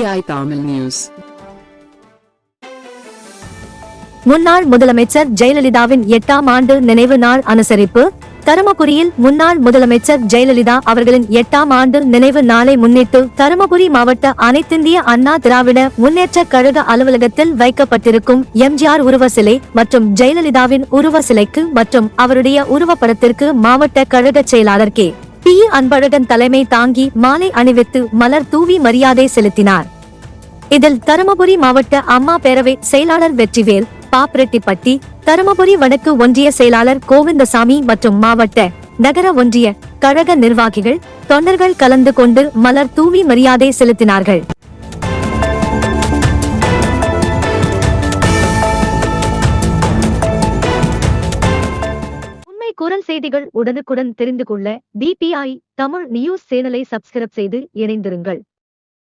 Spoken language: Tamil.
BPI Tamil News. முன்னாள் முதலமைச்சர் ஜெயலலிதாவின் 8ஆம் ஆண்டு நினைவு நாள் அனுசரிப்பு. தருமபுரியில் முன்னாள் முதலமைச்சர் ஜெயலலிதா அவர்களின் 8ஆம் ஆண்டு நினைவு நாளை முன்னிட்டு தருமபுரி மாவட்ட அனைத்திந்திய அண்ணா திராவிட முன்னேற்ற கழக அலுவலகத்தில் வைக்கப்பட்டிருக்கும் எம்ஜிஆர் உருவ சிலை மற்றும் ஜெயலலிதாவின் உருவ சிலைக்கு மற்றும் அவருடைய உருவப்படத்திற்கு மாவட்ட கழக செயலாளர் கே.பி. அன்பழகன் தலைமை தாங்கி மாலை அணிவித்து மலர் தூவி மரியாதை செலுத்தினார். இதில் தருமபுரி மாவட்ட அம்மா பேரவை செயலாளர் வெற்றிவேல், பாப்பிரெட்டிப்பட்டி, தருமபுரி வடக்கு ஒன்றிய செயலாளர் கோவிந்தசாமி மற்றும் மாவட்ட நகர ஒன்றிய கழக நிர்வாகிகள், தொண்டர்கள் கலந்து கொண்டு மலர் தூவி மரியாதை செலுத்தினார்கள். உண்மை குரல் செய்திகள் உடனுக்குடன் தெரிந்து கொள்ள BPI தமிழ் நியூஸ் சேனலை சப்ஸ்கிரைப் செய்து இணைந்திருங்கள்.